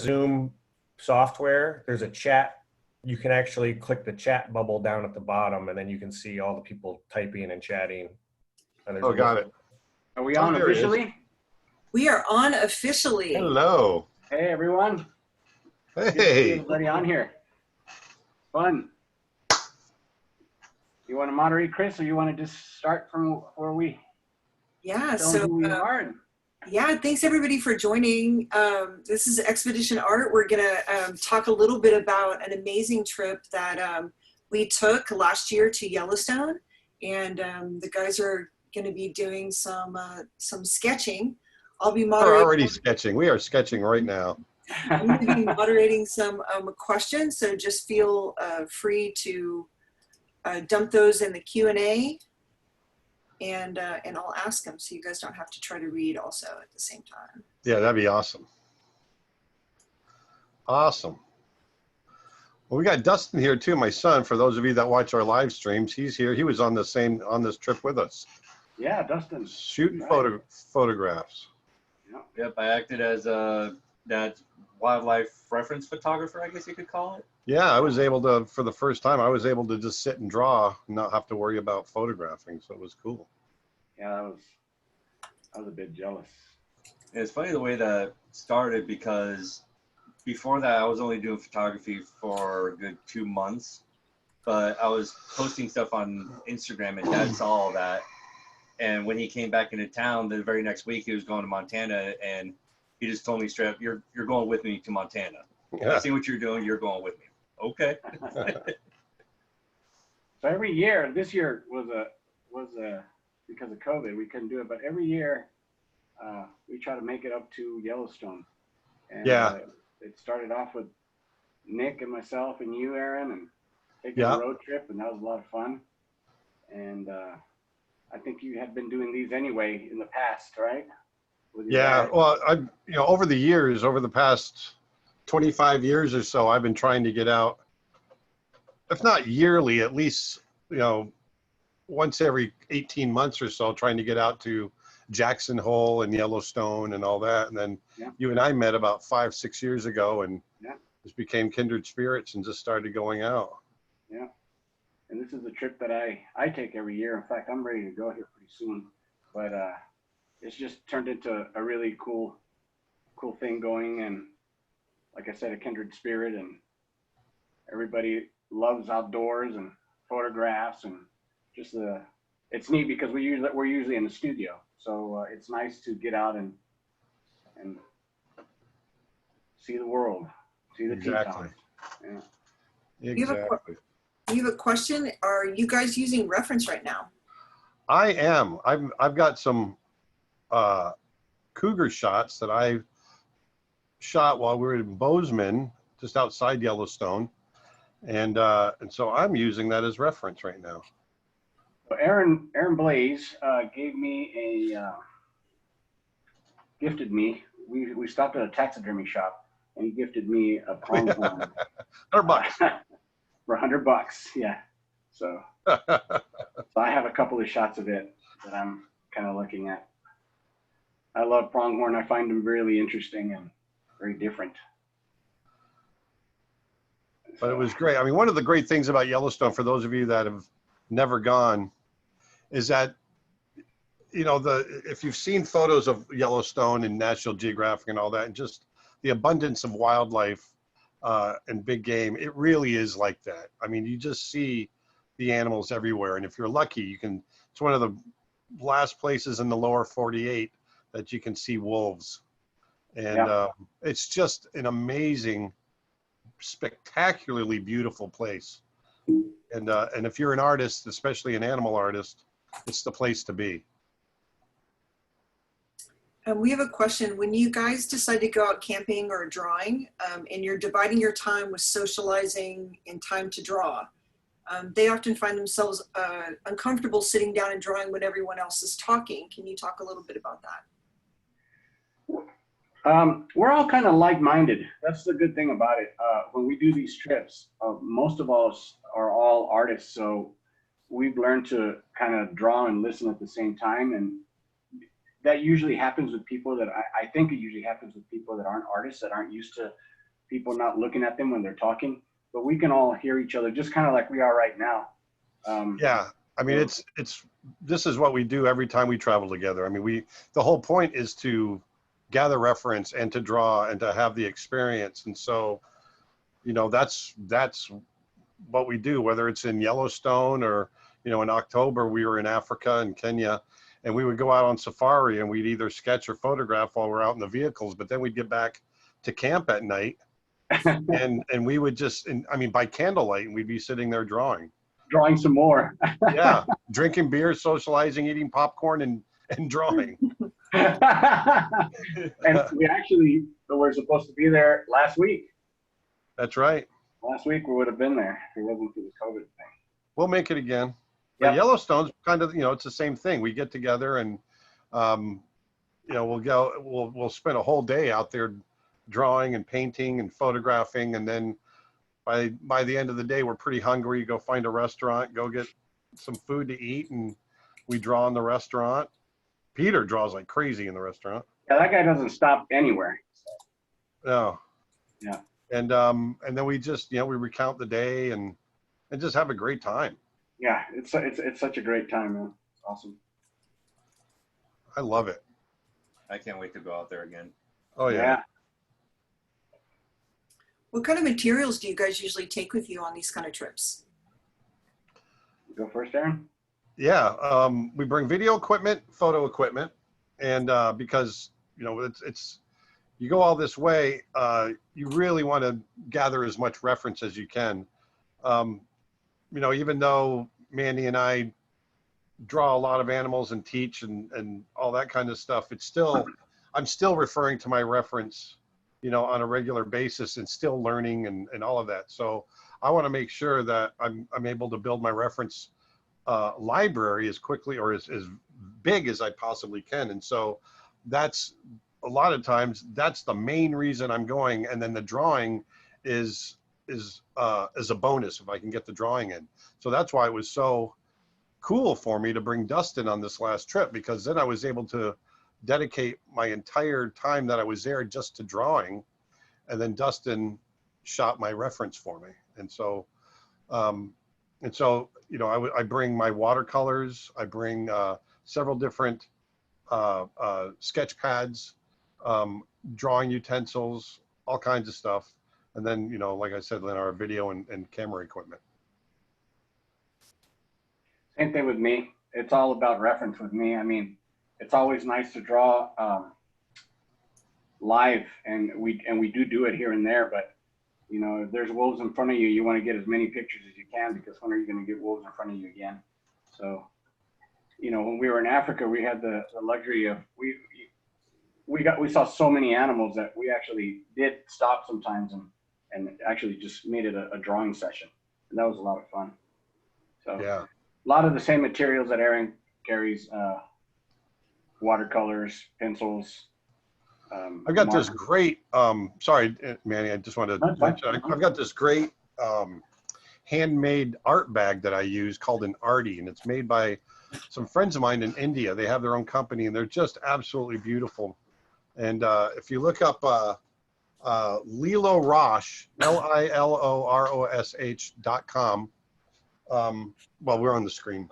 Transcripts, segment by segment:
Zoom software, there's a chat. You can actually click the chat bubble down at the bottom, and then you can see all the people typing and chatting. And Oh, got it. Are we on officially? We are on officially. Hello. Hey, everyone. Hey. Good to see everybody on here. Fun. You want to moderate, Chris, or you want to just start from where we? Yeah. So who we are? Yeah, thanks everybody for joining. This is Expedition Art. We're gonna talk a little bit about an amazing trip that we took last year to Yellowstone, and the guys are gonna be doing some sketching. I'll be moderating. We're already sketching. We are sketching right now. I'm gonna be moderating some questions, so just feel free to dump those in the Q&A. And I'll ask them so you guys don't have to try to read also at the same time. Yeah, that'd be awesome. Awesome. Well, we got Dustin here too, my son. For those of you that watch our live streams, he's here. He was on this trip with us. Yeah, Dustin. Shooting photographs. Yep, I acted as that wildlife reference photographer, I guess you could call it. Yeah, I was able to, for the first time, I was able to just sit and draw and not have to worry about photographing. So it was cool. Yeah, I was a bit jealous. And it's funny the way that started, because before that I was only doing photography for a good 2 months, but I was posting stuff on Instagram and Dad saw all that. And when he came back into town the very next week, he was going to Montana, and he just told me straight up, you're going with me to Montana. Yeah. I see what you're doing, you're going with me. Okay. So every year, this year was because of COVID, we couldn't do it, but every year we try to make it up to Yellowstone. And yeah. It started off with Nick and myself and you, Aaron, and taking a road trip, and that was a lot of fun. And I think you had been doing these anyway in the past, right? Yeah, dad? Well, over the years, over the past 25 years or so, I've been trying to get out, if not yearly, at least, once every 18 months or so, trying to get out to Jackson Hole and Yellowstone and all that. And then you and I met about 5-6 years ago and just became kindred spirits and just started going out. Yeah. And this is a trip that I take every year. In fact, I'm ready to go here pretty soon. But it's just turned into a really cool thing going. And like I said, a kindred spirit, and everybody loves outdoors and photographs, and just it's neat because we're usually in the studio, so it's nice to get out and see the world, see the exactly. Yeah. Exactly. You have a question? Are you guys using reference right now? I am. I've got some cougar shots that I shot while we were in Bozeman, just outside Yellowstone, and so I'm using that as reference right now. So Aaron Blaise gifted me. We stopped at a taxidermy shop, and he gifted me a pronghorn. $100 for $100. Yeah. So I have a couple of shots of it that I'm kind of looking at. I love pronghorn. I find them really interesting and very different. But it was great. I mean, one of the great things about Yellowstone, for those of you that have never gone, is that, if you've seen photos of Yellowstone and National Geographic and all that, and just the abundance of wildlife and big game, it really is like that. I mean, you just see the animals everywhere. And if you're lucky, it's one of the last places in the lower 48 that you can see wolves. And it's just an amazing, spectacularly beautiful place. And if you're an artist, especially an animal artist, it's the place to be. We have a question. When you guys decide to go out camping or drawing, and you're dividing your time with socializing and time to draw, they often find themselves uncomfortable sitting down and drawing when everyone else is talking. Can you talk a little bit about that? We're all kind of like-minded. That's the good thing about it. When we do these trips, most of us are all artists, so we've learned to kind of draw and listen at the same time. And that usually happens with people that I think it usually happens with people that aren't artists, that aren't used to people not looking at them when they're talking. But we can all hear each other just kind of like we are right now. Yeah, I mean, this is what we do every time we travel together. I mean, the whole point is to gather reference and to draw and to have the experience. And so, you know, that's what we do, whether it's in Yellowstone or, you know, in October, we were in Africa and Kenya, and we would go out on safari and we'd either sketch or photograph while we're out in the vehicles, but then we'd get back to camp at night and we would just, I mean, by candlelight, and we'd be sitting there drawing some more. Yeah, drinking beer, socializing, eating popcorn, and drawing. And we're supposed to be there last week. That's right. Last week we would have been there if it wasn't for the COVID thing. We'll make it again. But Yep. Yellowstone's kind of, you know, it's the same thing. We get together and, you know, we'll spend a whole day out there drawing and painting and photographing, and then by the end of the day, we're pretty hungry. Go find a restaurant, go get some food to eat, and we draw in the restaurant. Peter draws like crazy in the restaurant. Yeah, that guy doesn't stop anywhere. No. Yeah. And then we just, you know, we recount the day and just have a great time. Yeah, it's such a great time, man. It's awesome. I love it. I can't wait to go out there again. Oh yeah. What kind of materials do you guys usually take with you on these kind of trips? Go first, Aaron. Yeah, we bring video equipment, photo equipment, and because, you know, it's you go all this way, you really want to gather as much reference as you can. You know, even though Manny and I draw a lot of animals and teach and all that kind of stuff, I'm still referring to my reference, you know, on a regular basis, and still learning and all of that. So I want to make sure that I'm able to build my reference library as quickly or as big as I possibly can. And so that's a lot of times that's the main reason I'm going. And then the drawing is a bonus if I can get the drawing in. So that's why it was so cool for me to bring Dustin on this last trip, because then I was able to dedicate my entire time that I was there just to drawing, and then Dustin shot my reference for me. And so you know, I bring my watercolors, I bring several different sketch pads, drawing utensils, all kinds of stuff. And then, you know, like I said, then our video and camera equipment. Same thing with me. It's all about reference with me. I mean, it's always nice to draw live, and we do it here and there. But you know, if there's wolves in front of you, you want to get as many pictures as you can, because when are you going to get wolves in front of you again? So, you know, when we were in Africa, we had the luxury of we saw so many animals that we actually did stop sometimes and actually just made it a drawing session, and that was a lot of fun. So Yeah. a lot of the same materials that Aaron carries, watercolors, pencils. I've got this great, sorry, Manny, I just wanted to mention, I've got this great handmade art bag that I use called an Artie, and it's made by some friends of mine in India. They have their own company, and they're just absolutely beautiful. And if you look up Lilo Rosh, LILOROSH.com, well, we're on the screen.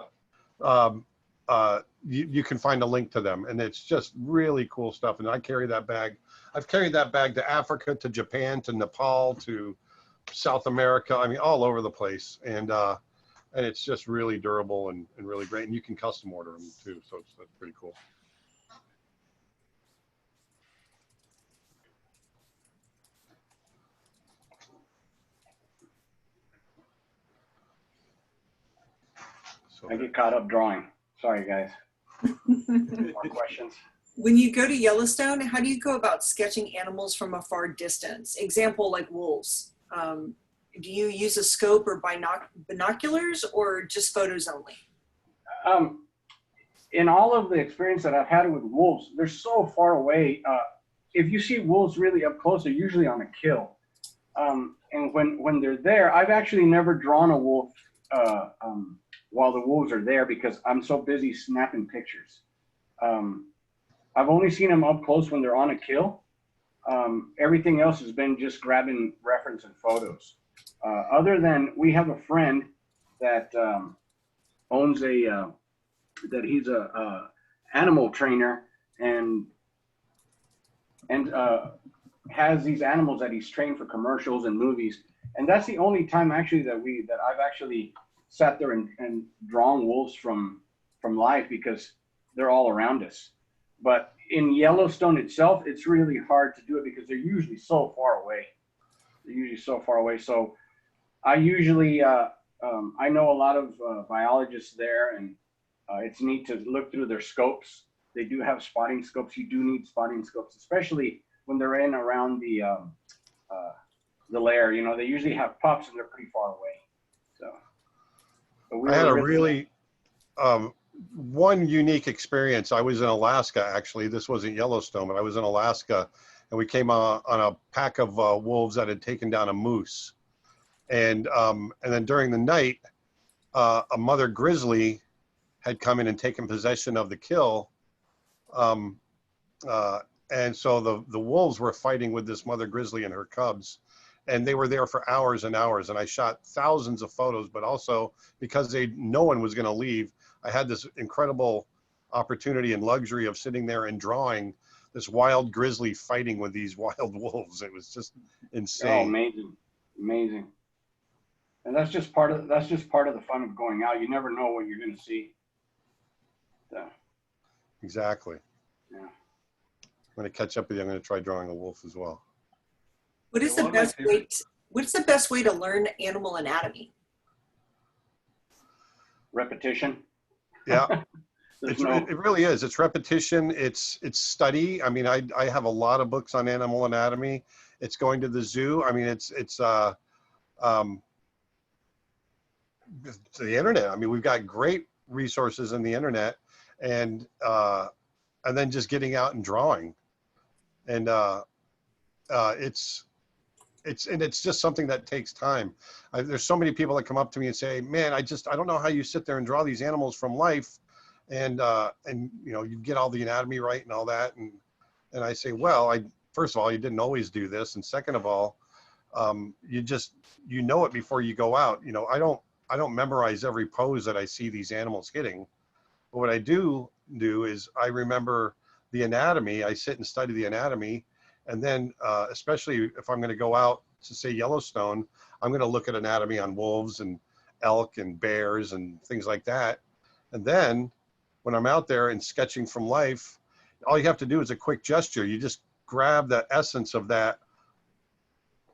You can find a link to them, and it's just really cool stuff. And I carry that bag. I've carried that bag to Africa, to Japan, to Nepal, to South America. I mean, all over the place. And it's just really durable and really great. And you can custom order them too. So that's pretty cool. So I get caught up drawing. Sorry, guys. More questions? When you go to Yellowstone, how do you go about sketching animals from a far distance? Example, like wolves. Do you use a scope or binoculars, or just photos only? In all of the experience that I've had with wolves, they're so far away. If you see wolves really up close, they're usually on a kill. And when they're there, I've actually never drawn a wolf while the wolves are there, because I'm so busy snapping pictures. I've only seen them up close when they're on a kill. Everything else has been just grabbing reference and photos. Other than we have a friend that owns he's a animal trainer and has these animals that he's trained for commercials and movies. And that's the only time actually that I've actually sat there and drawn wolves from life, because they're all around us. But in Yellowstone itself, it's really hard to do it because they're usually so far away. So I usually, I know a lot of biologists there, and it's neat to look through their scopes. They do have spotting scopes. You do need spotting scopes, especially when they're in around the lair. You know, they usually have pups and they're pretty far away. So I had a really one unique experience. I was in Alaska, actually. This wasn't Yellowstone, but I was in Alaska, and we came on a pack of wolves that had taken down a moose. And then during the night, a mother grizzly had come in and taken possession of the kill. And so the wolves were fighting with this mother grizzly and her cubs. And they were there for hours and hours. And I shot thousands of photos, but also because no one was going to leave, I had this incredible opportunity and luxury of sitting there and drawing this wild grizzly fighting with these wild wolves. It was just insane. Oh, amazing. And that's just part of the fun of going out. You never know what you're going to see. So. Exactly. Yeah. I'm going to catch up with you. I'm going to try drawing a wolf as well. What's the best way to learn animal anatomy? Repetition. Yeah. It really is. It's repetition. It's study. I mean, I have a lot of books on animal anatomy. It's going to the zoo. I mean, it's the internet. I mean, we've got great resources in the internet, and then just getting out and drawing, and it's just something that takes time. There's so many people that come up to me and say, man, I don't know how you sit there and draw these animals from life, and you know, you get all the anatomy right and all that, and I say, well, first of all, you didn't always do this, and second of all, you know it before you go out. You know, I don't memorize every pose that I see these animals hitting, but what I do is I remember the anatomy. I sit and study the anatomy. And then, especially if I'm going to go out to, say, Yellowstone, I'm going to look at anatomy on wolves and elk and bears and things like that. And then when I'm out there and sketching from life, all you have to do is a quick gesture. You just grab the essence of that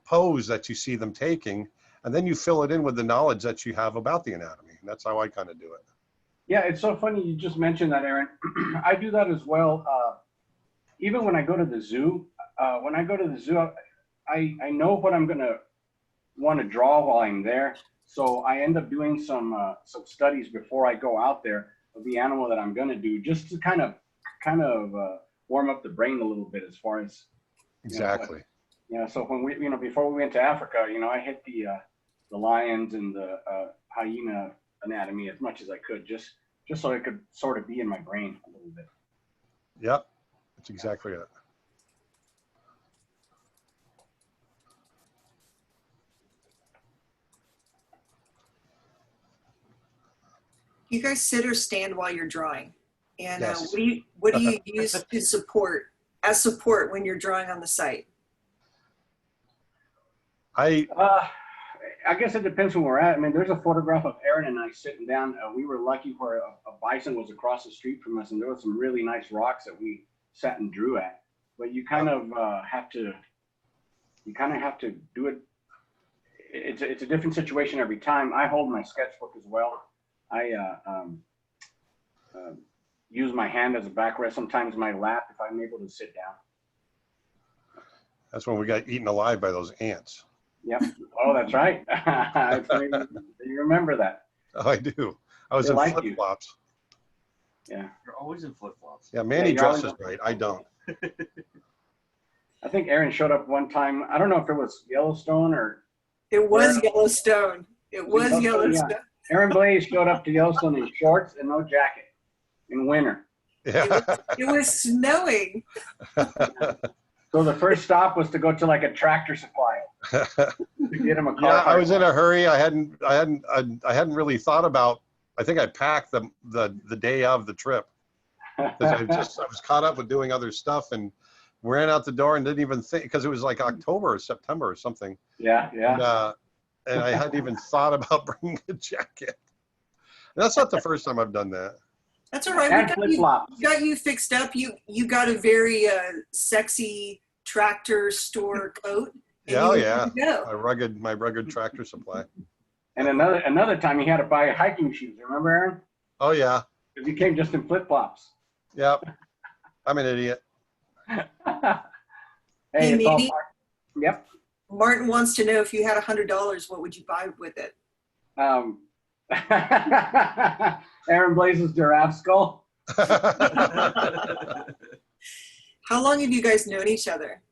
pose that you see them taking, and then you fill it in with the knowledge that you have about the anatomy. And that's how I kind of do it. Yeah, it's so funny you just mentioned that, Aaron. I do that as well. Even when I go to the zoo, I know what I'm going to want to draw while I'm there. So I end up doing some studies before I go out there of the animal that I'm going to do, just to kind of warm up the brain a little bit as far as. Exactly. So when before we went to Africa, I hit the lions and the hyena anatomy as much as I could, just so it could sort of be in my brain a little bit. Yep, that's exactly it. You guys sit or stand while you're drawing, and Yes. what do you use to support when you're drawing on the site? I guess it depends where we're at. I mean, there's a photograph of Aaron and I sitting down. We were lucky where a bison was across the street from us, and there were some really nice rocks that we sat and drew at. But you kind of have to do it. It's a different situation every time. I hold my sketchbook as well. I use my hand as a backrest, sometimes my lap if I'm able to sit down. That's when we got eaten alive by those ants. Yep. Oh, that's right. You remember that? Oh, I do. I was They in like you. flip-flops. Yeah. You're always in flip-flops. Yeah, Manny you're always- dresses right. I don't. I think Aaron showed up one time. I don't know if it was Yellowstone or. It was Where- Yellowstone. It was Yellowstone, Yellowstone. yeah. Aaron Blaise showed up to Yellowstone in shorts and no jacket in winter. Yeah. It was snowing. So the first stop was to go to like a Tractor Supply to get him a car. Yeah, I was in a hurry. I hadn't really thought about. I think I packed the day of the trip because I was caught up with doing other stuff and ran out the door and didn't even think because it was like October or September or something. Yeah, yeah. And I hadn't even thought about bringing a jacket. And that's not the first time I've done that. That's all right. And We flip-flops. got you fixed up. You got a very sexy tractor store coat. And Yeah, you oh, were yeah. good to go. My rugged Tractor Supply. And another time he had to buy hiking shoes. Remember, Aaron? Oh yeah. Because he came just in flip-flops. Yep. I'm an idiot. Hey, Hey, it's all Manny? part. Yep. Martin wants to know if you had $100, what would you buy with it? Aaron Blaise's giraffe skull. How long have you guys known each other?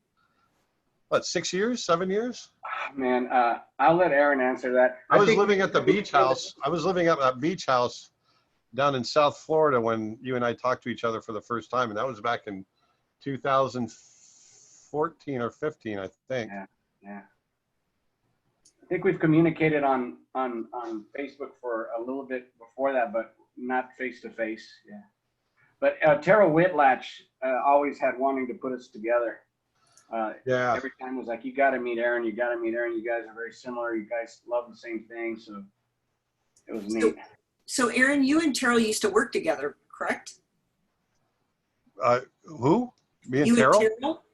What, 6 years, 7 years? Man, I'll let Aaron answer that. I was think- living at the beach house. I was living at that beach house down in South Florida when you and I talked to each other for the first time, and that was back in 2014 or 15, I think. Yeah. I think we've communicated on Facebook for a little bit before that, but not face to face. Yeah. But Terrell Whitlach always had wanting to put us together. Yeah. Every time was like, you got to meet Aaron. You got to meet Aaron. You guys are very similar. You guys love the same thing. So it was neat. So Aaron, you and Terrell used to work together, correct? Who? Me and You Terrell? and Terrell?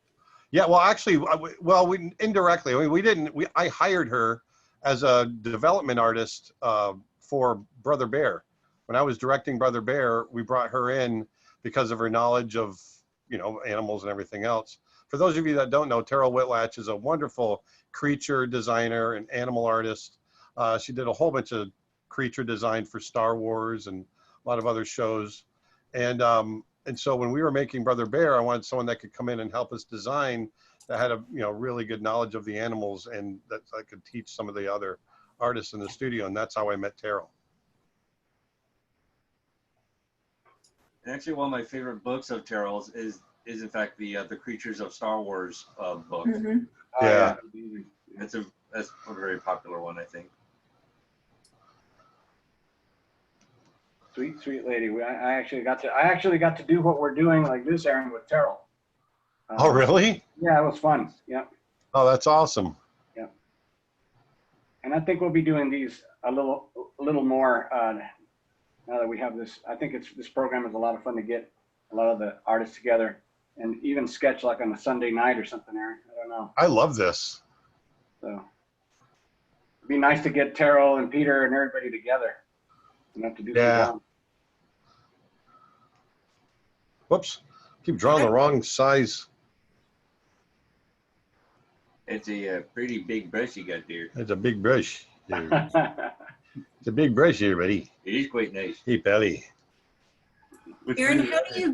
Yeah, well, actually, we indirectly. I mean, we didn't. I hired her as a development artist for Brother Bear. When I was directing Brother Bear, we brought her in because of her knowledge of, animals and everything else. For those of you that don't know, Terrell Whitlach is a wonderful creature designer and animal artist. She did a whole bunch of creature design for Star Wars and a lot of other shows. And so when we were making Brother Bear, I wanted someone that could come in and help us design that had a really good knowledge of the animals and that I could teach some of the other artists in the studio. And that's how I met Terrell. And actually, one of my favorite books of Terrell's is in fact the Creatures of Star Wars book. Mm-hmm. Oh, Yeah. That's a very popular one, I think. Sweet lady. I actually got to do what we're doing like this, Aaron, with Terrell. Oh, really? Yeah, it was fun. Yeah. Oh, that's awesome. Yeah. And I think we'll be doing these a little more now that we have this. I think this program is a lot of fun to get a lot of the artists together and even sketch like on a Sunday night or something, Aaron. I don't know. I love this. So it'd be nice to get Terrell and Peter and everybody together. And have to do Yeah. some Whoops. Keep drawing the wrong size. It's a pretty big brush you got there. It's a big brush. drawing. It's a big brush here, buddy. It is quite nice. Hey, Pelly. Aaron, how do you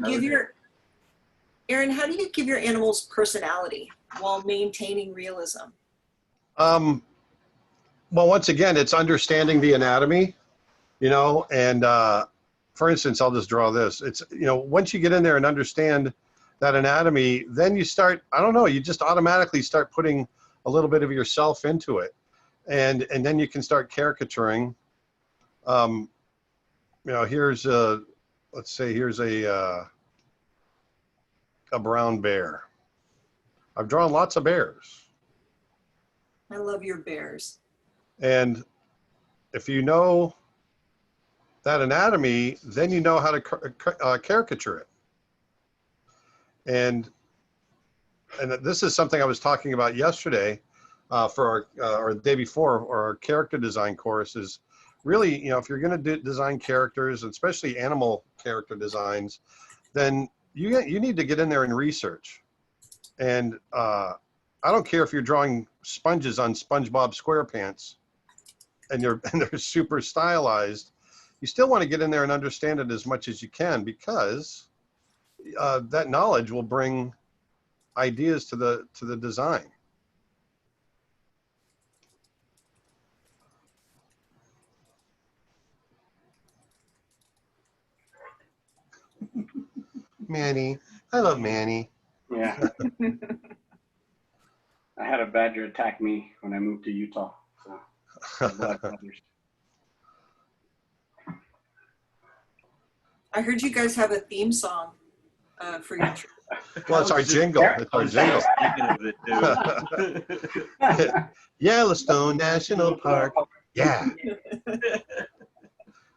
give your animals personality while maintaining realism? Well, once again, it's understanding the anatomy, and for instance, I'll just draw this. It's, once you get in there and understand that anatomy, then you start, you just automatically start putting a little bit of yourself into it. And then you can start caricaturing. Here's let's say here's a brown bear. I've drawn lots of bears. I love your bears. And if you know that anatomy, then you know how to caricature it. And this is something I was talking about yesterday for our the day before, or our character design course is really, if you're going to design characters, especially animal character designs, then you need to get in there and research. And I don't care if you're drawing sponges on SpongeBob SquarePants and they're super stylized. You still want to get in there and understand it as much as you can, because that knowledge will bring ideas to the design. Manny. I love Manny. Yeah. I had a badger attack me when I moved to Utah. So black badgers. I heard you guys have a theme song for your trip. Well, it's our jingle. It's our jingle. Thinking of it, dude. Yellowstone National Park. Yeah.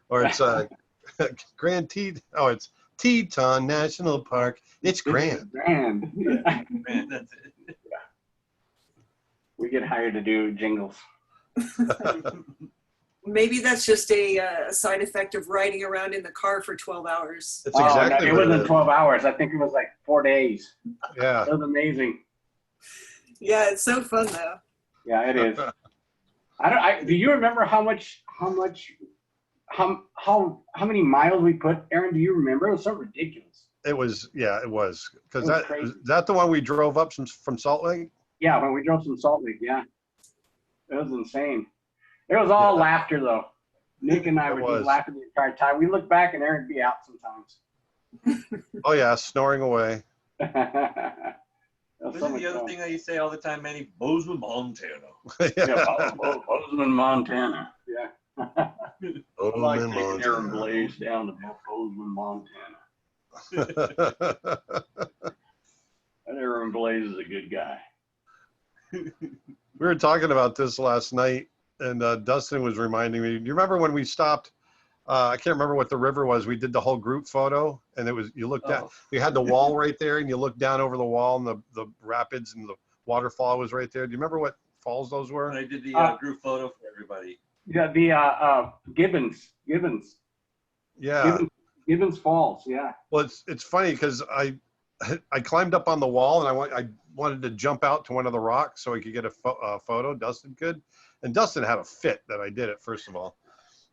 Or it's Grand Teton. Oh, it's Teton National Park. It's grand. Grand. Yeah. Man, that's it. We get hired to do jingles. Maybe that's just a side effect of riding around in the car for 12 hours. That's exactly it what it wasn't is. 12 hours. I think it was like 4 days. Yeah. It was amazing. Yeah, it's so fun though. Yeah, it is. Do you remember how many miles we put? Aaron, do you remember? It was something ridiculous. It was, yeah, it was. Because It was crazy. is that the one we drove up from Salt Lake? Yeah, when we drove from Salt Lake, yeah. It was insane. It was all laughter though. Nick and I It were was. just laughing the entire time. We look back and Aaron'd be out sometimes. Oh, yeah, snoring away. That was so Wasn't much the other fun. thing that you say all the time, Manny? Bozeman, Montana. Yeah, Bozeman, Montana. Yeah. Oh, I like man, taking Aaron Montana. Blaise down to Bozeman, Montana. And Aaron Blaise is a good guy. We were talking about this last night, and Dustin was reminding me. Do you remember when we stopped? I can't remember what the river was. We did the whole group photo, and it was you looked at. Oh. You had the wall right there, and you looked down over the wall, and the rapids and the waterfall was right there. Do you remember what falls those When were? I did the group photo for everybody. Yeah, the Gibbons Yeah. Gibbons Falls. Yeah. Well, it's funny because I climbed up on the wall, and I wanted to jump out to one of the rocks so I could get a photo. Dustin could, and Dustin had a fit that I did it first of all.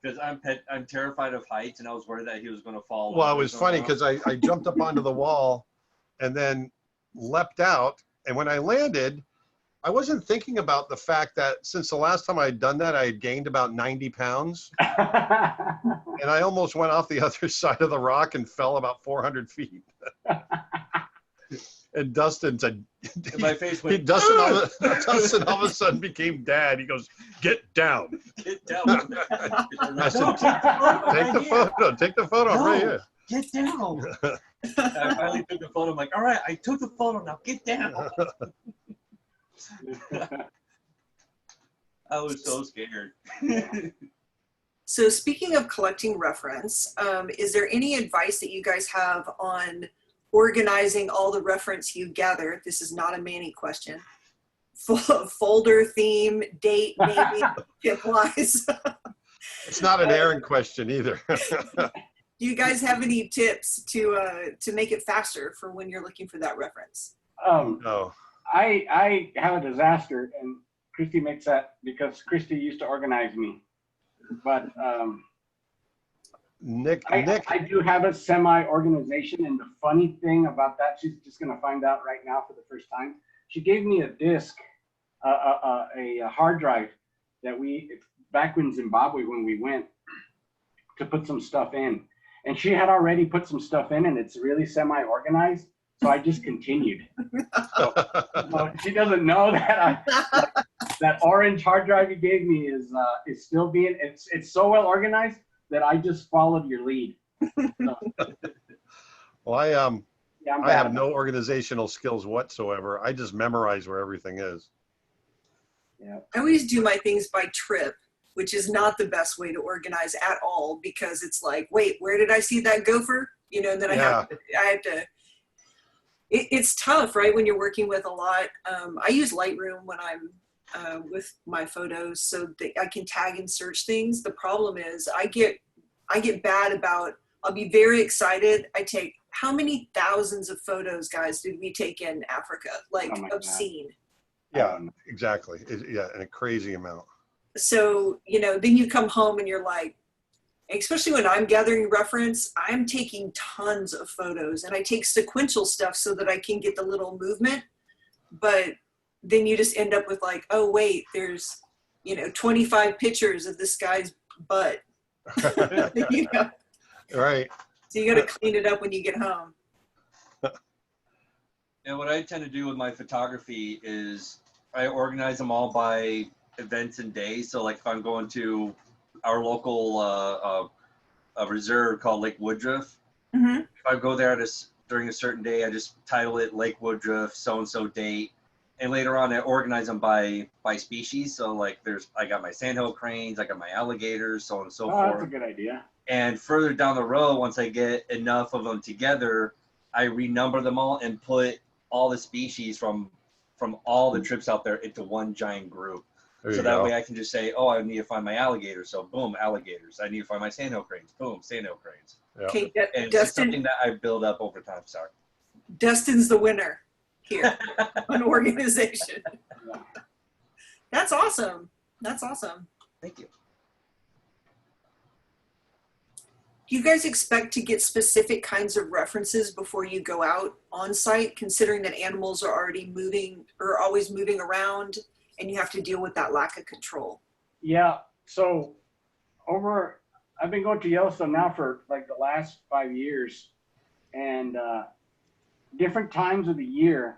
Because I'm terrified of heights, and I was worried that he was going to fall. Well, it over was somehow. funny because I jumped up onto the wall and then leapt out. And when I landed, I wasn't thinking about the fact that since the last time I had done that, I had gained about 90 pounds. And I almost went off the other side of the rock and fell about 400 feet. And Dustin said, And my face went, Dustin all of a sudden became dad. He goes, "Get down." get down. I said, No, Take the photo. Take the photo. I'm right here. Get down. I finally took the photo. I'm like, all right, I took the photo. Now get down. I was so scared. So speaking of collecting reference, is there any advice that you guys have on organizing all the reference you gather? This is not a Manny question. Folder, theme, date, maybe, tip-wise. It's not an Aaron question either. Do you guys have any tips to make it faster for when you're looking for that reference? No. I have a disaster, and Christy makes that because Christy used to organize me. But Nick, I do have a semi-organization, and the funny thing about that, she's just going to find out right now for the first time. She gave me a disc, a hard drive that back in Zimbabwe when we went to put some stuff in. And she had already put some stuff in, and it's really semi-organized. So I just continued. So she doesn't know that that orange hard drive you gave me is still being, it's so well organized that I just followed your lead. So, Well, I yeah, I'm I bad have at no organizational skills whatsoever. I just memorize where everything is. Yeah. I always do my things by trip, which is not the best way to organize at all, because it's like, wait, where did I see that gopher? You know, and then I have to, it's tough, right? When you're working with a lot. I use Lightroom when I'm with my photos so that I can tag and search things. The problem is I get bad about, I'll be very excited. I take, how many thousands of photos, guys, did we take in Africa? Like Oh my God. obscene. Yeah, exactly. Yeah, and a crazy amount. So, you know, then you come home and you're like, especially when I'm gathering reference, I'm taking tons of photos, and I take sequential stuff so that I can get the little movement. But then you just end up with like, oh, wait, there's, 25 pictures of this guy's butt. Right. So you got to clean it up when you get home. And what I tend to do with my photography is I organize them all by events and days. So like if I'm going to our local a reserve called Lake Woodruff, Mm-hmm. if I go there during a certain day, I just title it Lake Woodruff, so-and-so date. And later on, I organize them by species. So like I got my sandhill cranes, I got my alligators, so on and so Oh, that's a forth. good idea. And further down the road, once I get enough of them together, I renumber them all and put all the species from all the trips out there into one giant group. There So you that go. way I can just say, oh, I need to find my alligators. So boom, alligators. I need to find my sandhill cranes. Boom, sandhill cranes. Yeah. Okay, And it's just something Dustin. that I build up over time. Sorry. Dustin's the winner here on organization. Yeah. That's awesome. That's awesome. Thank you. Do you guys expect to get specific kinds of references before you go out on site, considering that animals are already moving or always moving around and you have to deal with that lack of control? Yeah. So I've been going to Yellowstone now for like the last 5 years, and different times of the year,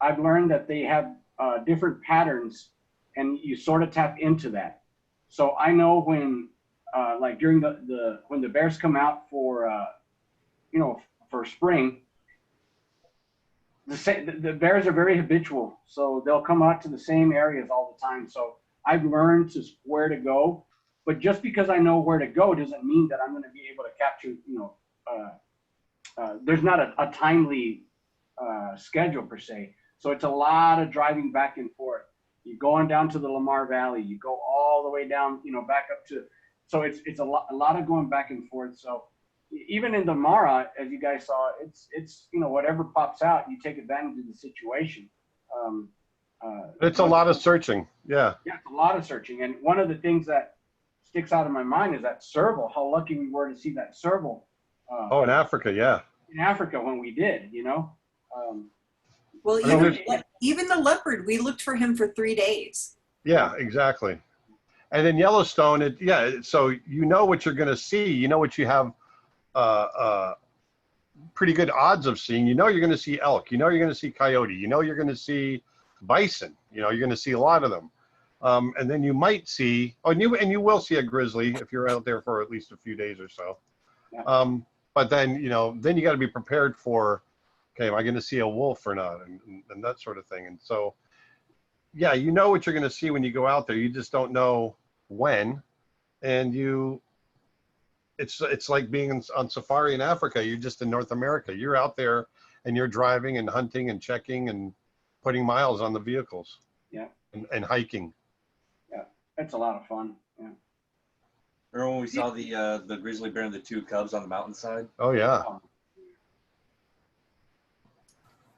I've learned that they have different patterns, and you sort of tap into that. So I know when, like during when the bears come out for, for spring, the bears are very habitual, so they'll come out to the same areas all the time. So I've learned where to go, but just because I know where to go doesn't mean that I'm going to be able to capture. There's not a timely schedule per se, so it's a lot of driving back and forth. You go on down to the Lamar Valley, you go all the way down, back up to. So it's a lot of going back and forth. So even in the Mara, as you guys saw, it's whatever pops out, you take advantage of the situation. It's a lot of searching. Yeah. Yeah, it's a lot of searching. And one of the things that sticks out in my mind is that serval. How lucky we were to see that serval. Oh, in Africa, yeah. In Africa when we did, Well, even the leopard, we looked for him for 3 days. Yeah, exactly. And in Yellowstone, so you know what you're going to see. You know what you have pretty good odds of seeing. You know you're going to see elk. You know you're going to see coyote. You know you're going to see bison. You're going to see a lot of them. And then you might see, and you will see a grizzly if you're out there for at least a few days or so. Yeah. But then, then you got to be prepared for, okay, am I going to see a wolf or not? And that sort of thing. And so, yeah, you know what you're going to see when you go out there. You just don't know when. And it's like being on safari in Africa. You're just in North America. You're out there and you're driving and hunting and checking and putting miles on the vehicles. Yeah. And hiking. Yeah, it's a lot of fun. Yeah. Remember when we saw the grizzly bear and the 2 cubs on the mountainside? Oh yeah.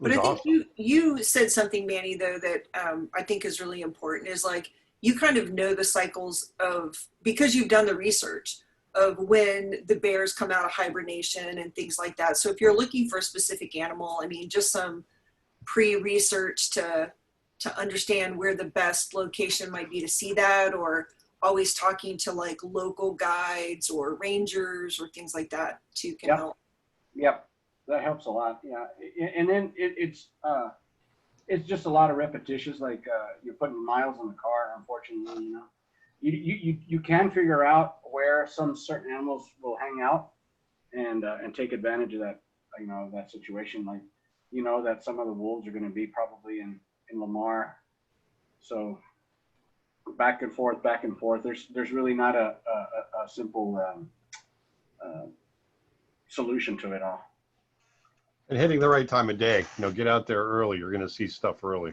But I think you said something, Manny, though, that I think is really important, is like you kind of know the cycles because you've done the research of when the bears come out of hibernation and things like that. So if you're looking for a specific animal, I mean, just some pre-research to understand where the best location might be to see that, or always talking to like local guides or rangers or things like that too can help. Yep. That helps a lot. Yeah. And then it's just a lot of repetitions. Like you're putting miles on the car, unfortunately, you can figure out where some certain animals will hang out and take advantage of that, that situation. Like, that some of the wolves are going to be probably in Lamar. So back and forth. There's really not a simple solution to it all. And hitting the right time of day. Get out there early. You're going to see stuff early.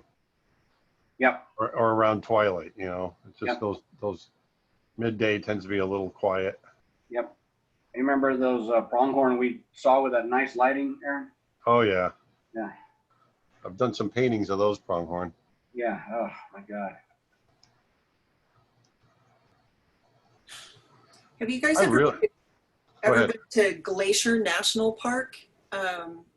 Yep. Or around twilight. It's just Yep. those midday tends to be a little quiet. Yep. You remember those pronghorn we saw with that nice lighting, Aaron? Oh yeah. Yeah. I've done some paintings of those pronghorn. Yeah. Oh my God. Have you guys I ever really- been to Glacier National Park?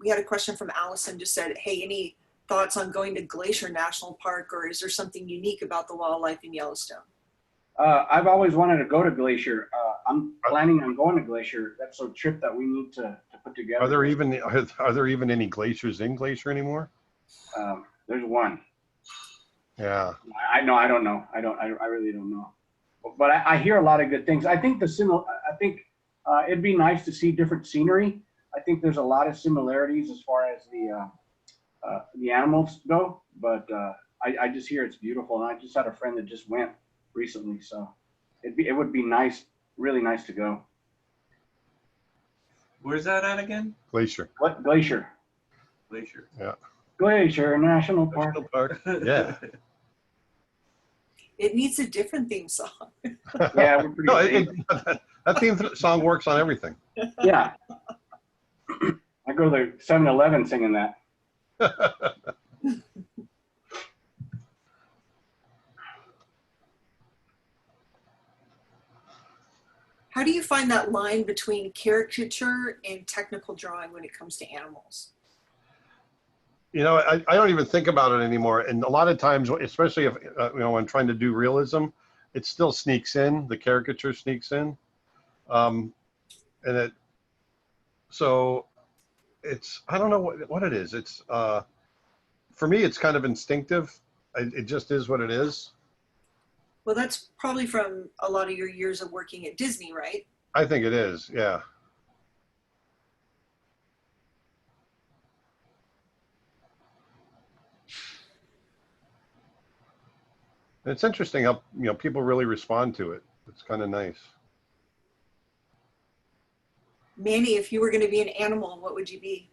We had a question from Allison, just said, hey, any thoughts on going to Glacier National Park, or is there something unique about the wildlife in Yellowstone? I've always wanted to go to Glacier. I'm planning on going to Glacier. That's a trip that we need to to put together. Are there even any glaciers in Glacier anymore? There's one. Yeah. I know. I don't know. I really don't know. But I hear a lot of good things. I think it'd be nice to see different scenery. I think there's a lot of similarities as far as the animals go, but I just hear it's beautiful, and I just had a friend that just went recently, so it would be nice, really nice to go. Where's that at again? Glacier. What Glacier? Glacier. Yeah. Glacier National Park. National Park. Yeah. It needs a different theme song. Yeah, we're pretty. No, that theme song works on everything. Yeah. I go to the 7-Eleven singing that. How do you find that line between caricature and technical drawing when it comes to animals? You know, I don't even think about it anymore. And a lot of times, especially if, when I'm trying to do realism, it still sneaks in, the caricature sneaks in. So it's, I don't know what it is. It's, for me, it's kind of instinctive. It just is what it is. Well, that's probably from a lot of your years of working at Disney, right? I think it is, yeah. And it's interesting how, people really respond to it. It's kind of nice. Manny, if you were going to be an animal, what would you be?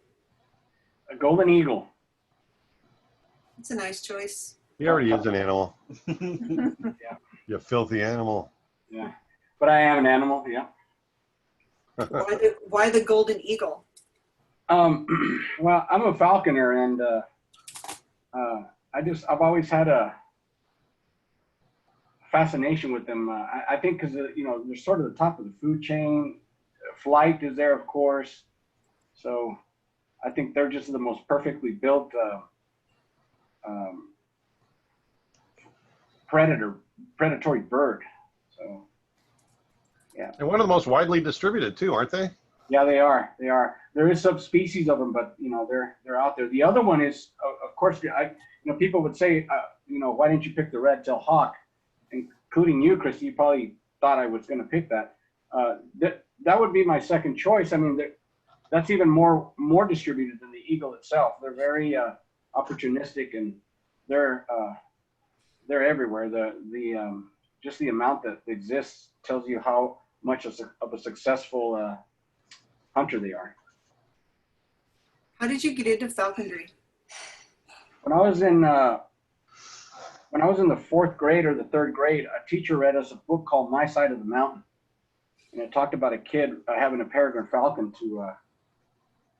A golden eagle. That's a nice choice. He already is an animal. Yeah. You filthy animal. Yeah. But I am an animal. Yeah. Why the golden eagle? Well, I'm a falconer, and I've always had a fascination with them. I think because they're sort of the top of the food chain. Flight is there, of course. So I think they're just the most perfectly built predatory bird. So yeah. And one of the most widely distributed too, aren't they? Yeah, they are. They are. There is subspecies of them, but they're out there. The other one is, of course, people would say, why didn't you pick the red-tailed hawk? Including you, Christy. You probably thought I was going to pick that. That would be my second choice. I mean, that's even more distributed than the eagle itself. They're very opportunistic, and they're everywhere. Just the amount that exists tells you how much of a successful hunter they are. How did you get into falconry? When I was in the fourth grade or the third grade, a teacher read us a book called My Side of the Mountain, and it talked about a kid having a peregrine falcon to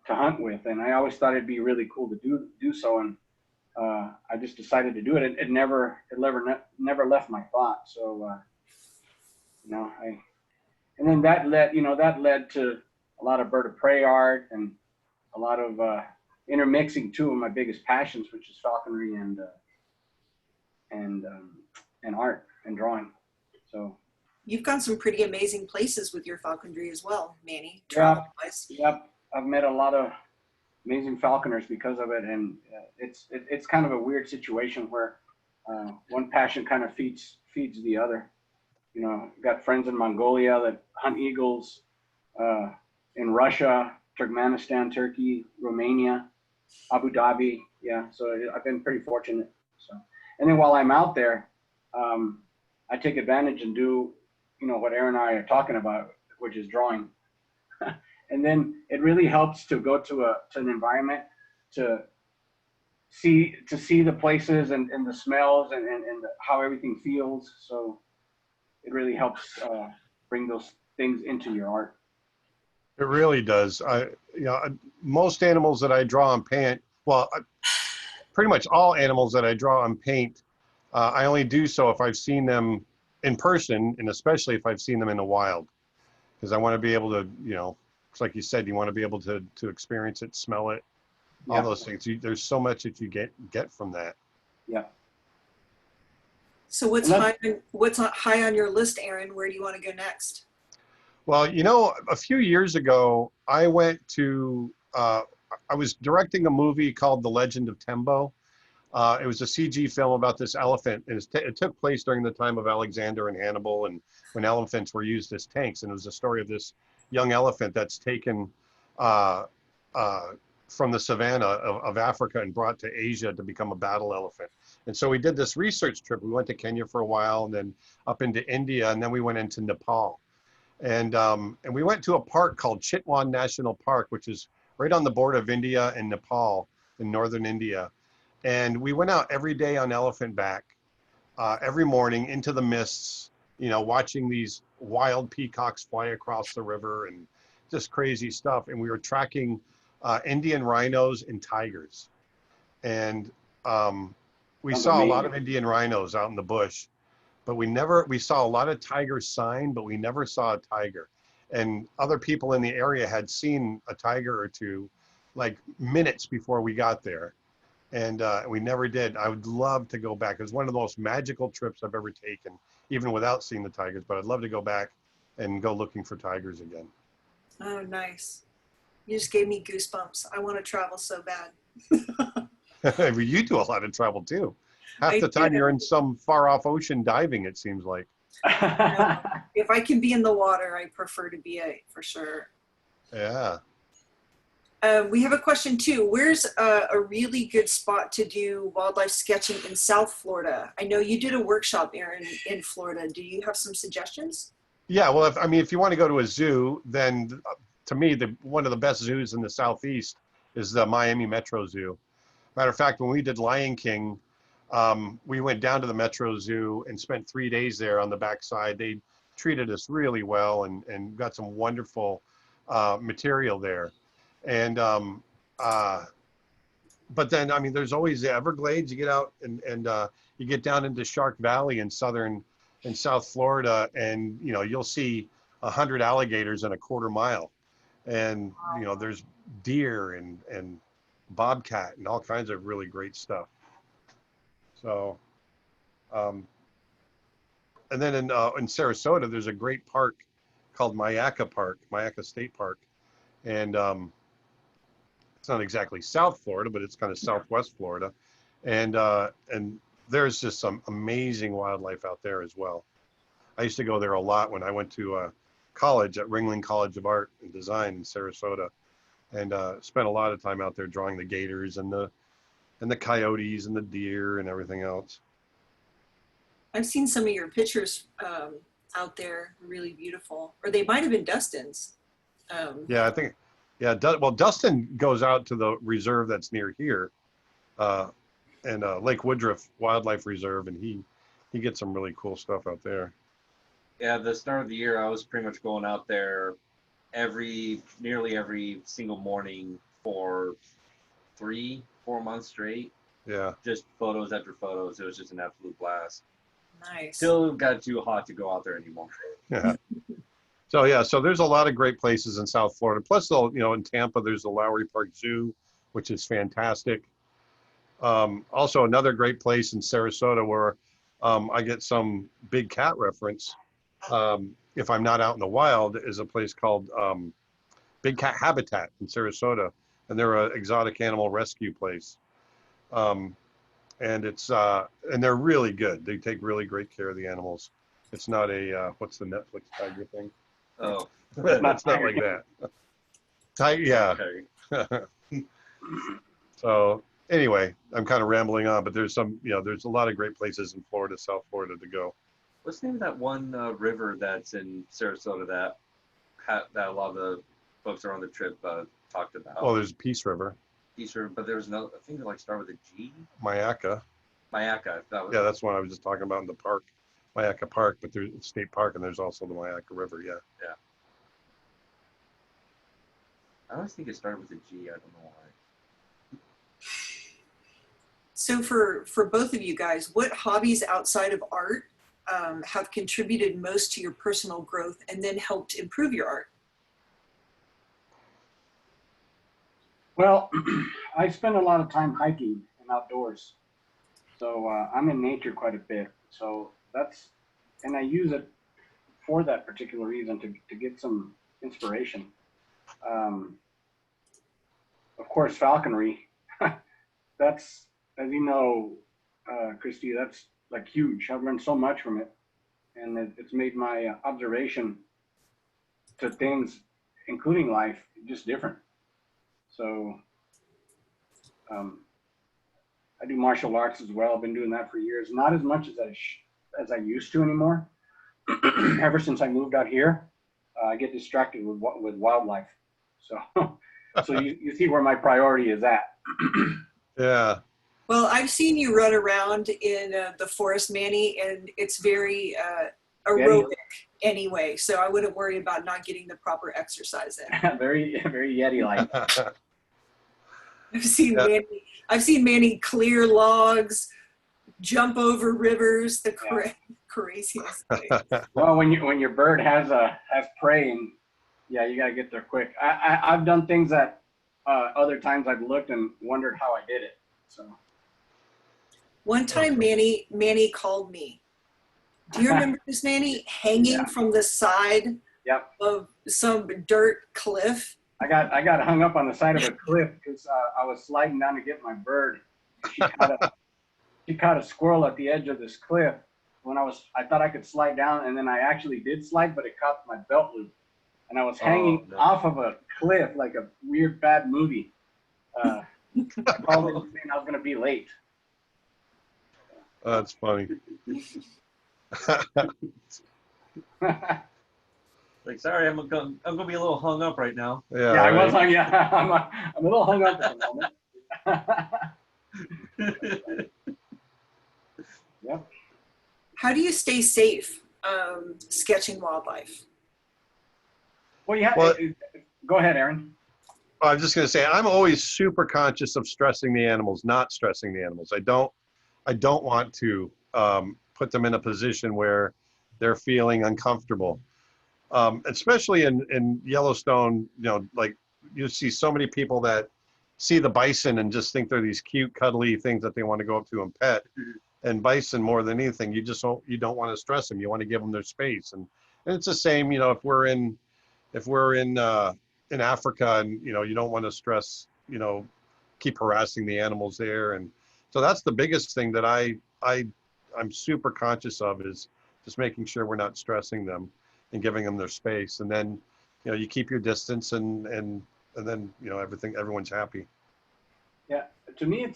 hunt with, and I always thought it'd be really cool to do so, and I just decided to do it. It never left my thought. So and then that led to a lot of bird of prey art and a lot of intermixing two of my biggest passions, which is falconry and art and drawing. So You've gone some pretty amazing places with your falconry as well, Manny. Yep. I've met a lot of amazing falconers because of it, and it's kind of a weird situation where one passion kind of feeds the other. Got friends in Mongolia that hunt eagles, in Russia, Turkmenistan, Turkey, Romania, Abu Dhabi. Yeah, so I've been pretty fortunate. So, and then while I'm out there, I take advantage and do, what Aaron and I are talking about, which is drawing. And then it really helps to go to an environment to see the places and the smells and how everything feels. So it really helps bring those things into your art. It really does. Most animals that I draw and paint, pretty much all animals that I draw and paint, I only do so if I've seen them in person, and especially if I've seen them in the wild, because I want to be able to, it's like you said, you want to be able to experience it, smell it, all those things. There's so much that you get from that. Yeah. So what's high on your list, Aaron? Where do you want to go next? Well, you know, a few years ago, I went to, I was directing a movie called The Legend of Tembo. It was a CG film about this elephant, and it took place during the time of Alexander and Hannibal, and when elephants were used as tanks. And it was a story of this young elephant that's taken uh, uh, from the savannah of Africa and brought to Asia to become a battle elephant. And so we did this research trip. We went to Kenya for a while, and then up into India, and then we went into Nepal. And we went to a park called Chitwan National Park, which is right on the border of India and Nepal in northern India. And we went out every day on elephant back, every morning into the mists, you know, watching these wild peacocks fly across the river and just crazy stuff. And we were tracking Indian rhinos and tigers. And we Sounds saw a lot amazing. of Indian rhinos out in the bush, but we saw a lot of tiger sign, but we never saw a tiger. And other people in the area had seen a tiger or two like minutes before we got there. And we never did. I would love to go back. It was one of the most magical trips I've ever taken, even without seeing the tigers, but I'd love to go back and go looking for tigers again. Oh, nice. You just gave me goosebumps. I want to travel so bad. You do a lot of travel too. Half I the time do. you're in some far off ocean diving, it seems like. If I can be in the water, I prefer to be for sure. Yeah. We have a question too. Where's a really good spot to do wildlife sketching in South Florida? I know you did a workshop, Aaron, in Florida. Do you have some suggestions? Yeah, well, if you want to go to a zoo, then to me, one of the best zoos in the Southeast is the Miami Metro Zoo. Matter of fact, when we did Lion King, we went down to the Metro Zoo and spent 3 days there on the backside. They treated us really well and got some wonderful material there. And but then, I mean, there's always the Everglades. You get out and you get down into Shark Valley in South Florida, and you know you'll see 100 alligators in a quarter mile, and you know there's deer and bobcat and all kinds of really great stuff. So, and then in Sarasota, there's a great park called Mayaca State Park, and it's not exactly South Florida, but it's kind of Southwest Florida, and there's just some amazing wildlife out there as well. I used to go there a lot when I went to college at Ringling College of Art and Design in Sarasota, and spent a lot of time out there drawing the gators and the coyotes and the deer and everything else. I've seen some of your pictures out there, really beautiful. Or they might have been Dustin's. Yeah, I think, yeah. Well, Dustin goes out to the reserve that's near here, and Lake Woodruff Wildlife Reserve, and he gets some really cool stuff out there. Yeah, the start of the year, I was pretty much going out there nearly every single morning for 3-4 months straight. Yeah. Just photos after photos. It was just an absolute blast. Nice. Still got too hot to go out there anymore. Yeah. So there's a lot of great places in South Florida. Plus, you know, in Tampa, there's the Lowry Park Zoo, which is fantastic. Also, another great place in Sarasota where I get some big cat reference. If I'm not out in the wild, is a place called Big Cat Habitat in Sarasota, and they're an exotic animal rescue place. And they're really good. They take really great care of the animals. It's not a what's the Netflix tiger thing? Oh, It's not like that. Tiger, yeah. okay. So anyway, I'm kind of rambling on, but there's a lot of great places in Florida, South Florida to go. What's the name of that one river that's in Sarasota that a lot of the folks that are on the trip talked about? Well, there's Peace River, Easter, but there was another. I think they like start with a G. Mayaca. Mayaca. That was. Yeah, that's one I was just talking about in the park, Mayaca Park, but there's State Park, and there's also the Mayaca River. Yeah. Yeah. I always think it started with a G. I don't know why. So for both of you guys, what hobbies outside of art have contributed most to your personal growth and then helped improve your art? Well, I spend a lot of time hiking and outdoors. So I'm in nature quite a bit. So and I use it for that particular reason, to get some inspiration. Of course, falconry. That's, as you know, Christy, that's like huge. I've learned so much from it, and it's made my observation to things, including life, just different. So I do martial arts as well. I've been doing that for years. Not as much as I used to anymore. Ever since I moved out here, I get distracted with wildlife. So so you see where my priority is at. Yeah. Well, I've seen you run around in the forest, Manny, and it's very aerobic anyway. So I wouldn't worry about not getting the proper exercise in. Very Yeti-like. I've seen Manny clear logs, jump over rivers, the craziest thing. Well, when your bird has prey, and yeah, you gotta get there quick. I've done things that other times I've looked and wondered how I did it. So one time, Manny called me. Do you remember this, Manny? Hanging from the side of some dirt cliff. I got hung up on the side of a cliff because I was sliding down to get my bird. She caught a squirrel at the edge of this cliff. I thought I could slide down, and then I actually did slide, but it caught my belt loop, and I was hanging off of a cliff like a weird bad movie. I called in saying I was gonna be late. That's funny. Like, sorry, I'm gonna be a little hung up right now. Yeah, I right. was hung. Yeah, I'm a little hung up at the moment. Yep. How do you stay safe sketching wildlife? Well, go ahead, Aaron. I was just going to say, I'm always super conscious of stressing the animals, not stressing the animals. I don't want to put them in a position where they're feeling uncomfortable. Especially in Yellowstone, like you see so many people that see the bison and just think they're these cute, cuddly things that they want to go up to and pet. And bison, more than anything, you don't want to stress them. You want to give them their space. And it's the same, if we're in Africa and, you don't want to stress, keep harassing the animals there. And so that's the biggest thing that I'm super conscious of, is just making sure we're not stressing them and giving them their space. And then, you keep your distance and then, everyone's happy. Yeah, to me,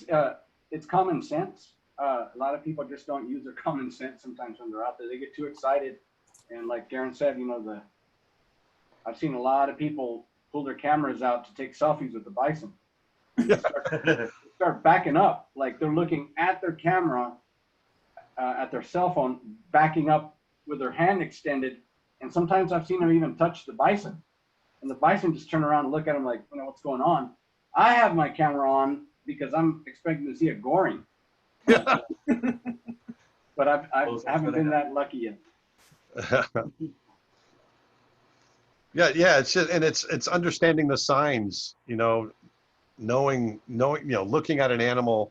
it's common sense. A lot of people just don't use their common sense sometimes when they're out there. They get too excited. And like Darren said, I've seen a lot of people pull their cameras out to take selfies with the bison. Start backing up, like they're looking at their camera, at their cell phone, backing up with their hand extended. And sometimes I've seen them even touch the bison. And the bison just turn around and look at them like, what's going on? I have my camera on because I'm expecting to see a goring. But I haven't been that lucky yet. Yeah. It's just, and it's understanding the signs, knowing, looking at an animal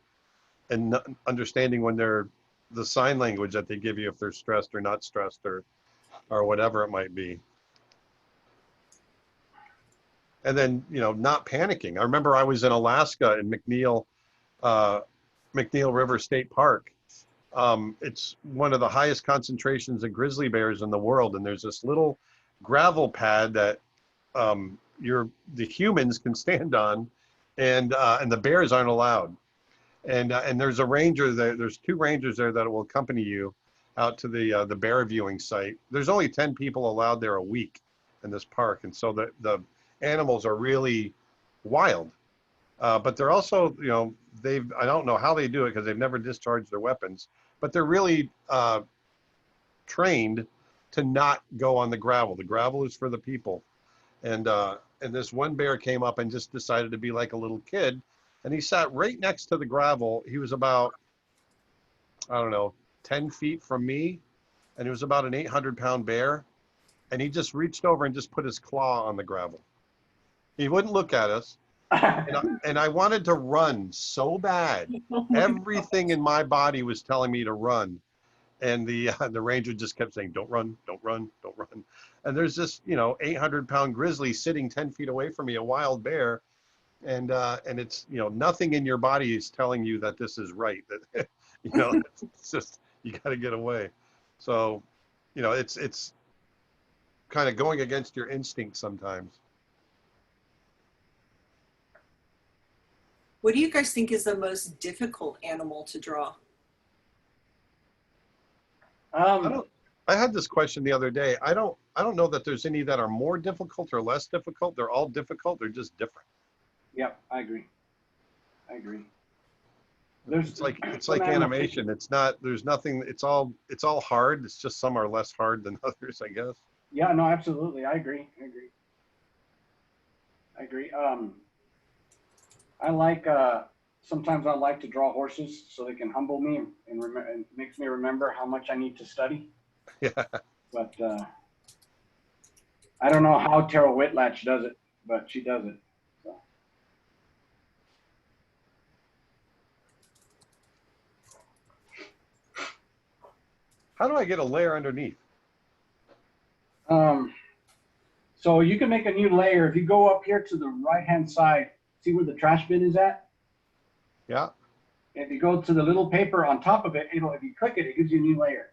and understanding when the sign language that they give you, if they're stressed or not stressed or whatever it might be. And then, not panicking. I remember I was in Alaska in McNeil River State Park. It's one of the highest concentrations of grizzly bears in the world. And there's this little gravel pad that the humans can stand on, and the bears aren't allowed. And there's a ranger there. There's 2 rangers there that will accompany you out to the bear viewing site. There's only 10 people allowed there a week in this park. And so the animals are really wild. But they're also, I don't know how they do it because they've never discharged their weapons, but they're really trained to not go on the gravel. The gravel is for the people. And this one bear came up and just decided to be like a little kid. And he sat right next to the gravel. He was about, 10 feet from me. And he was about an 800-pound bear. And he just reached over and just put his claw on the gravel. He wouldn't look at us. And I wanted to run so bad. Everything in my body was telling me to run. And the ranger just kept saying, "Don't run, don't run, don't run." And there's this, 800-pound grizzly sitting 10 feet away from me, a wild bear, and it's, nothing in your body is telling you that this is right. That it's just you got to get away. So, it's kind of going against your instinct sometimes. What do you guys think is the most difficult animal to draw? I had this question the other day. I don't know that there's any that are more difficult or less difficult. They're all difficult. They're just different. Yep, I agree. It's like animation. There's nothing. It's all hard. It's just some are less hard than others, I guess. Yeah, no, absolutely. I agree. I like, sometimes I like to draw horses so they can humble me and makes me remember how much I need to study. Yeah. But I don't know how Terrell Whitlach does it, but she does it. So. How do I get a layer underneath? So you can make a new layer. If you go up here to the right-hand side, see where the trash bin is at? Yeah. If you go to the little paper on top of it, if you click it, it gives you a new layer.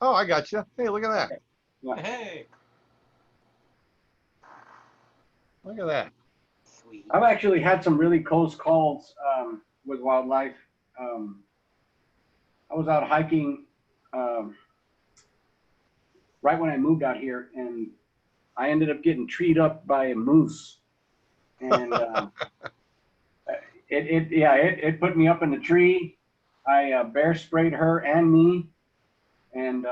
Oh, I got you. Hey, look at that. Okay. Yeah. Hey. Look at that. Sweet. I've actually had some really close calls with wildlife. I was out hiking right when I moved out here, and I ended up getting treed up by a moose, and it put me up in the tree. I bear sprayed her and me, and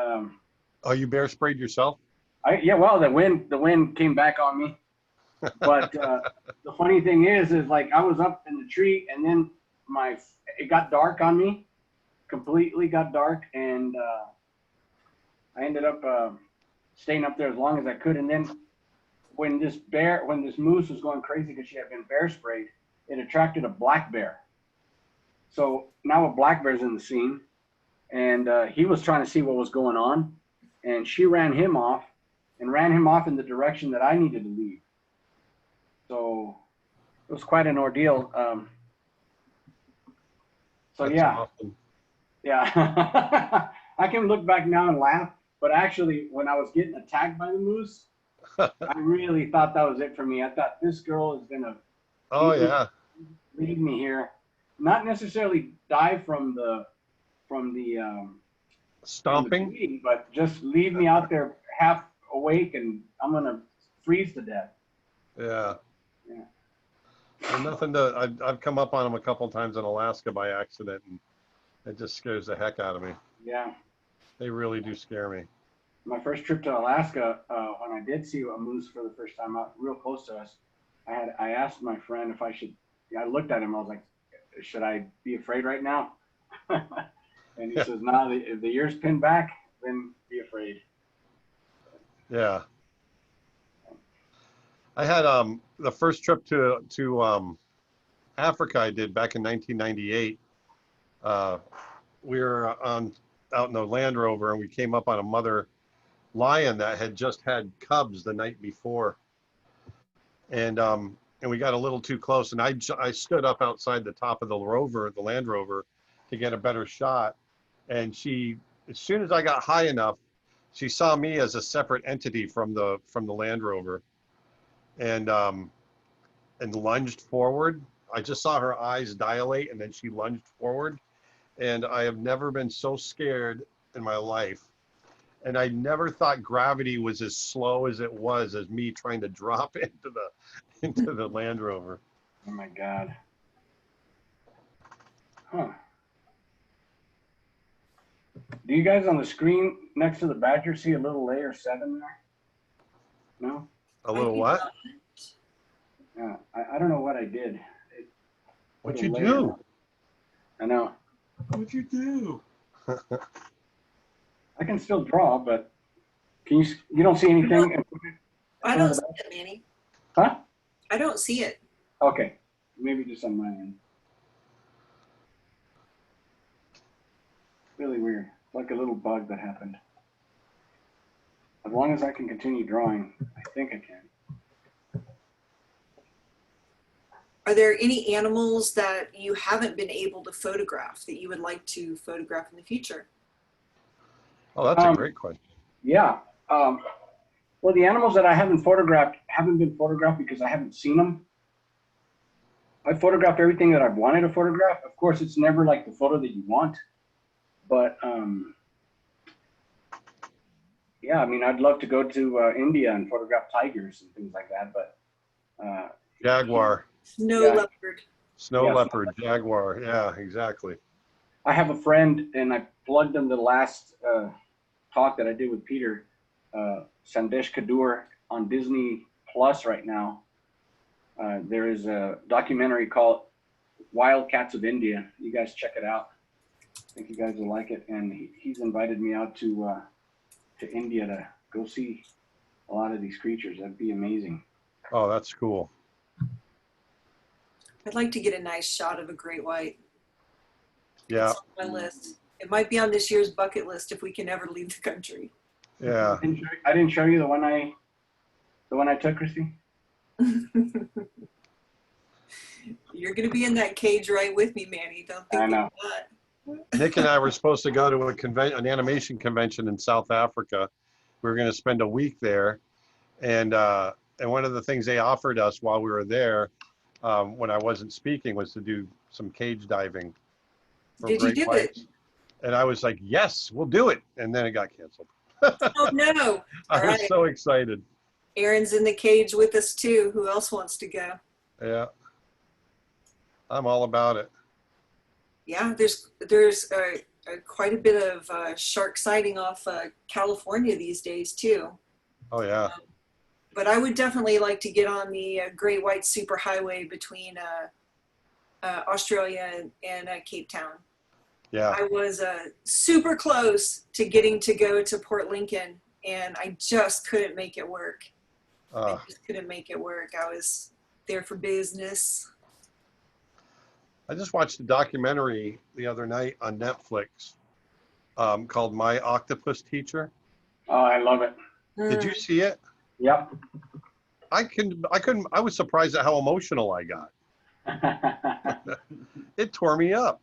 Oh, you bear sprayed yourself? well, the wind came back on me. But the funny thing is like I was up in the tree, and then it got dark on me, completely got dark, and I ended up staying up there as long as I could. And then when this moose was going crazy because she had been bear sprayed, it attracted a black bear. So now a black bear's in the scene, and he was trying to see what was going on, and she ran him off in the direction that I needed to leave. So it was quite an ordeal. That's yeah. awesome. Yeah. I can look back now and laugh, but actually when I was getting attacked by the moose, I really thought that was it for me. I thought this girl is going to leave me here. Not necessarily die from the stomping, bleeding, but just leave me out there half awake, and I'm going to freeze to death. Yeah. Yeah. Well, I've come up on them a couple times in Alaska by accident, and it just scares the heck out of me. Yeah. They really do scare me. My first trip to Alaska, when I did see a moose for the first time out real close to us, I asked my friend if I should. I looked at him. I was like, "Should I be afraid right now?" And he says, "No. If the ears pin back, then be afraid." Yeah. I had the first trip to Africa I did back in 1998. We were out in the Land Rover, and we came up on a mother lion that had just had cubs the night before, and we got a little too close, and I stood up outside the top of the Land Rover, to get a better shot, and she, as soon as I got high enough, she saw me as a separate entity from the Land Rover, and lunged forward. I just saw her eyes dilate, and then she lunged forward, and I have never been so scared in my life. And I never thought gravity was as slow as it was, as me trying to drop into the Land Rover. Oh my God. Huh. Do you guys on the screen next to the Badger see a little layer 7 there? No? A little what? Yeah. I don't know what I did. What'd you do? I know. What'd you do? I can still draw, but you don't see anything? I don't see it, Manny. Huh? I don't see it. Okay. Maybe just on my end. Really weird. like a little bug that happened. As long as I can continue drawing, I think I can. Are there any animals that you haven't been able to photograph that you would like to photograph in the future? Oh, that's a great question. Yeah. Well, the animals that I haven't been photographed because I haven't seen them. I photograph everything that I've wanted to photograph. Of course, it's never like the photo that you want, but yeah, I mean, I'd love to go to India and photograph tigers and things like that, but Jaguar, Snow Yeah. leopard. snow Yeah. leopard, jaguar. Yeah, exactly. I have a friend, and I plugged him the last talk that I did with Peter, Sandesh Kadur on Disney Plus right now. There is a documentary called Wild Cats of India. You guys check it out. I think you guys will like it. And he's invited me out to India to go see a lot of these creatures. That'd be amazing. Oh, that's cool. I'd like to get a nice shot of a great white. Yeah, It's on my list. It might be on this year's bucket list if we can ever leave the country. yeah. I didn't show you the one I took, Christy. You're going to be in that cage right with me, Manny. Don't think I know. you're not. Nick and I were supposed to go to an animation convention in South Africa. We were going to spend a week there, and one of the things they offered us while we were there, when I wasn't speaking, was to do some cage diving. For Did you great do whites. it? And I was like, yes, we'll do it. And then it got canceled. Oh, no. I All was right. so excited. Aaron's in the cage with us, too. Who else wants to go? Yeah. I'm all about it. Yeah, there's quite a bit of shark sighting off California these days, too. Oh, yeah. But I would definitely like to get on the Great White Superhighway between Australia and Cape Town. Yeah. I was super close to getting to go to Port Lincoln, and I just couldn't make it work. I just couldn't make it work. I was there for business. I just watched a documentary the other night on Netflix called My Octopus Teacher. Oh, I love it. Did you see it? Yep. I was surprised at how emotional I got. It tore me up.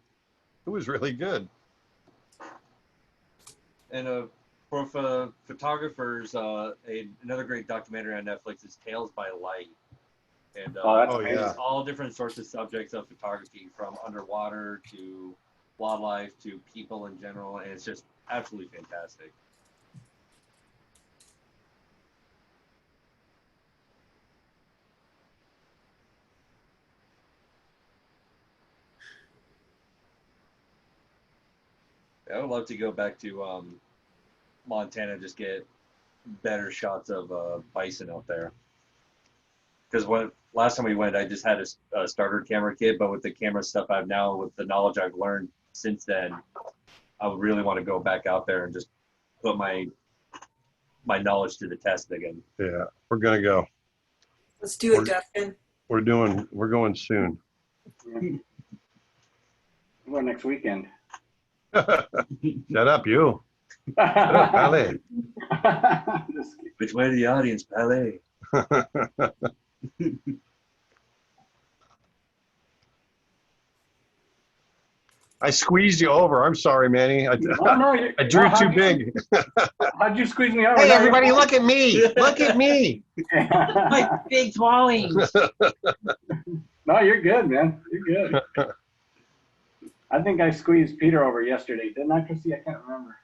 It was really good. And for photographers, another great documentary on Netflix is Tales by Light. And that's amazing. it's all different sorts of subjects of photography, from underwater to wildlife to people in general, and it's just absolutely fantastic. I would love to go back to Montana, just get better shots of bison out there. Because last time we went, I just had a starter camera kit, but with the camera stuff I have now, with the knowledge I've learned since then, I would really want to go back out there and just put my knowledge to the test again. Yeah, we're gonna go. Let's do it, Dustin. We're going soon. Well, next weekend. Shut up, you. Shut up, Ballet. Just kidding. Which way to the audience, ballet? I squeezed you over. I'm sorry, Manny. I drew too big. How'd you squeeze me over? Hey, everybody, look at me. Look at me. My big swallowings. No, you're good, man. You're good. I think I squeezed Peter over yesterday. Didn't I, Chrissy? I can't remember.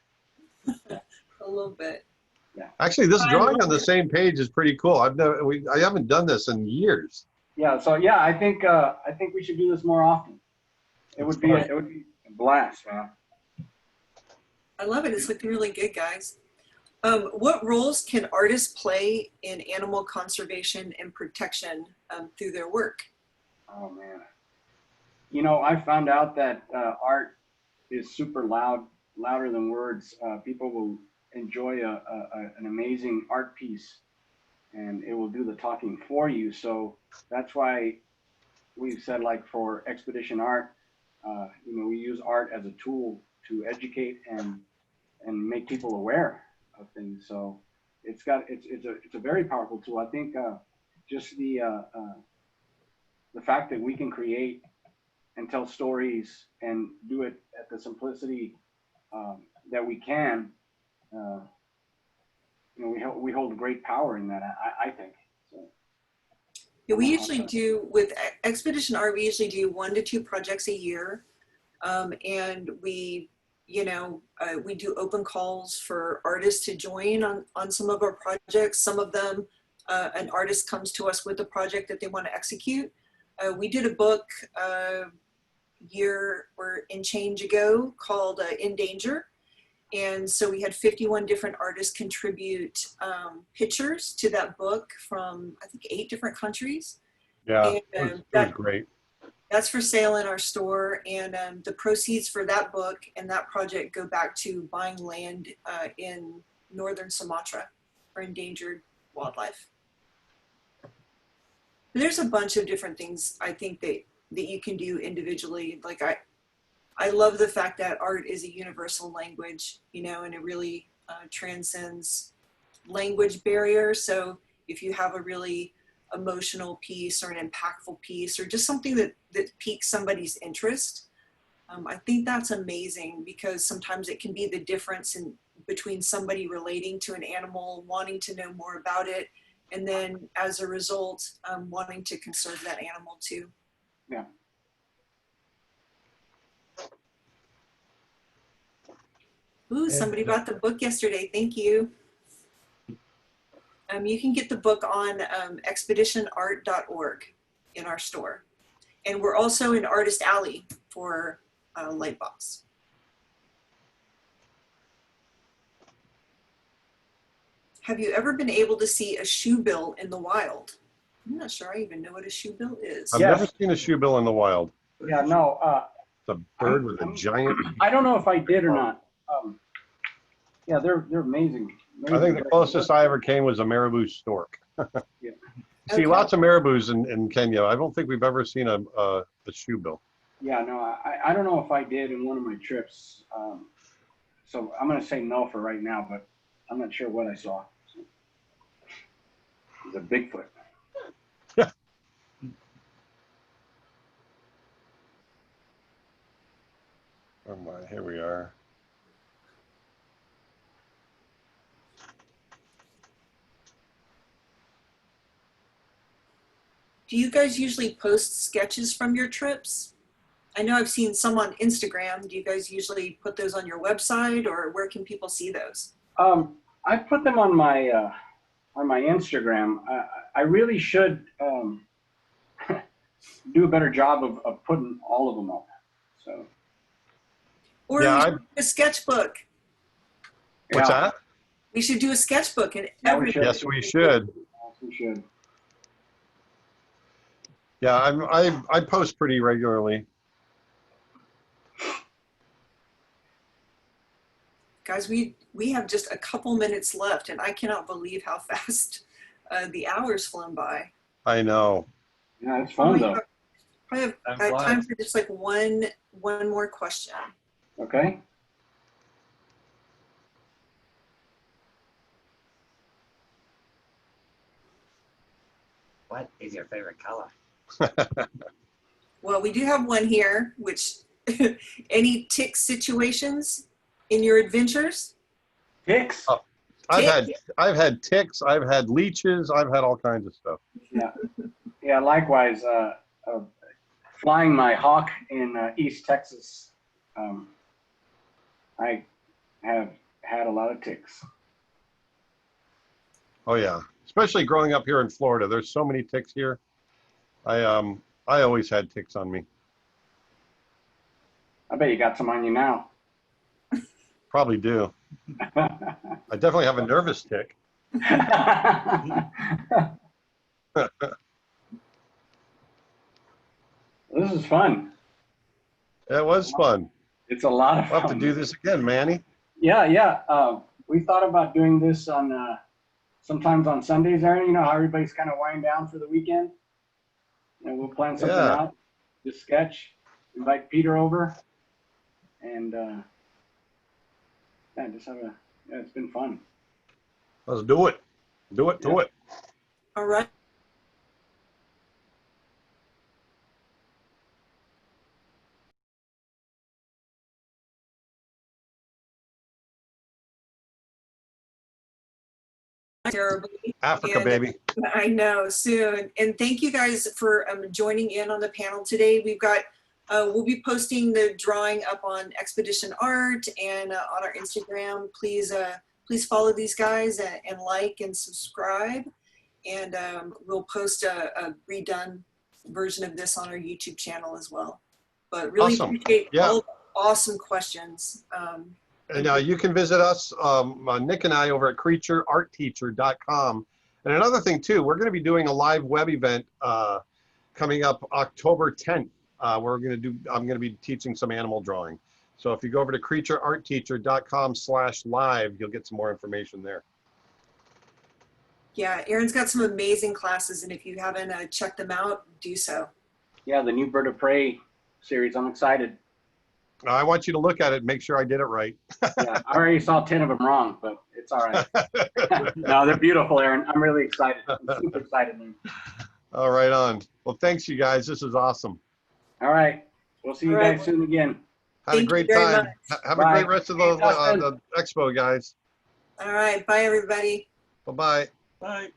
A little bit. Actually, this drawing on the same page is pretty cool. I haven't done this in years. Yeah. So yeah, I think we should do this more often. It would be a blast, man. I love it. It's looking really good, guys. What roles can artists play in animal conservation and protection through their work? Oh man. You know, I found out that art is super louder than words. People will enjoy an amazing art piece, and it will do the talking for you. So that's why we've said, like, for expedition art, we use art as a tool to educate and and make people aware of things. So it's a very powerful tool. I think just the fact that we can create and tell stories and do it at the simplicity that we can, we hold great power in that. I think. So. Yeah, we usually do with Expedition Art. We usually do 1 to 2 projects a year, and we do open calls for artists to join on some of our projects. Some of them, an artist comes to us with a project that they want to execute. We did a book year or in change ago called In Danger. And so we had 51 different artists contribute pictures to that book from, I think, 8 different countries. Yeah, And, it was great. That's for sale in our store. And the proceeds for that book and that project go back to buying land in northern Sumatra for endangered wildlife. And there's a bunch of different things I think that you can do individually. Like I love the fact that art is a universal language, and it really transcends language barriers. So if you have a really emotional piece or an impactful piece or just something that piques somebody's interest, I think that's amazing, because sometimes it can be the difference between somebody relating to an animal, wanting to know more about it, and then as a result, wanting to conserve that animal too. Yeah. Ooh, somebody bought the book yesterday. Thank you. You can get the book on expeditionart.org in our store. And we're also in Artist Alley for Lightbox. Have you ever been able to see a shoebill in the wild? I'm not sure I even know what a shoebill is. I've never seen a shoebill in the wild. Yeah, no. It's a bird with a giant. I don't know if I did or not. Yeah, they're amazing. I think the closest I ever came was a marabou stork. Yeah. See, lots of marabous in Kenya. I don't think we've ever seen a shoebill. Yeah, no, I don't know if I did in one of my trips. So I'm going to say no for right now, but I'm not sure what I saw. It's a Bigfoot. Oh my, here we are. Do you guys usually post sketches from your trips? I know I've seen some on Instagram. Do you guys usually put those on your website, or where can people see those? I put them on my Instagram. I really should do a better job of putting all of them up. So. Or Yeah, a sketchbook. What's that? We should do a sketchbook and Yes, we should. Yes, we should. Yeah, I post pretty regularly. Guys, we have just a couple minutes left, and I cannot believe how fast the hour's flown by. I know. Yeah, it's fun though. I have time for just like one more question. Okay. What is your favorite color? Well, we do have one here, which any tick situations in your adventures? Ticks? Oh, I've had ticks, I've had leeches, I've had all kinds of stuff. Yeah. Yeah, likewise. Flying my hawk in East Texas, I have had a lot of ticks. Oh yeah, especially growing up here in Florida. There's so many ticks here. I always had ticks on me. I bet you got some on you now. Probably do. I definitely have a nervous tick. This is fun. It was fun. It's a lot of fun. We'll have to do this again, Manny. Yeah. We thought about doing this on sometimes on Sundays, Aaron. You know how everybody's kind of winding down for the weekend. We'll plan something out. Just sketch. Invite Peter over, and Yeah, just have a. Yeah, it's been fun. Let's do it. Do it. Do it. All right. Terribly. Africa, And baby. I know, soon. And thank you guys for joining in on the panel today. We've got, we'll be posting the drawing up on Expedition Art and on our Instagram. Please, please follow these guys and like and subscribe. And we'll post a redone version of this on our YouTube channel as well. But really Awesome. appreciate Yeah. all the awesome questions. And you can visit us, Nick and I, over at creatureartteacher.com. And another thing, too, we're going to be doing a live web event coming up October 10th. I'm going to be teaching some animal drawing. So if you go over to creatureartteacher.com/live, you'll get some more information there. Yeah, Aaron's got some amazing classes, and if you haven't checked them out, do so. Yeah, the new Bird of Prey series. I'm excited. I want you to look at it and make sure I did it right. Yeah, I already saw 10 of them wrong, but it's all right. No, they're beautiful, Aaron. I'm really excited. I'm super excited, man. All right, on. Well, thanks, you guys. This is awesome. All right. We'll see you All right. guys soon again. Had a Thank you great very time. much. Have a Bye. great rest of the expo, guys. All right, bye, everybody. Bye-bye. Bye.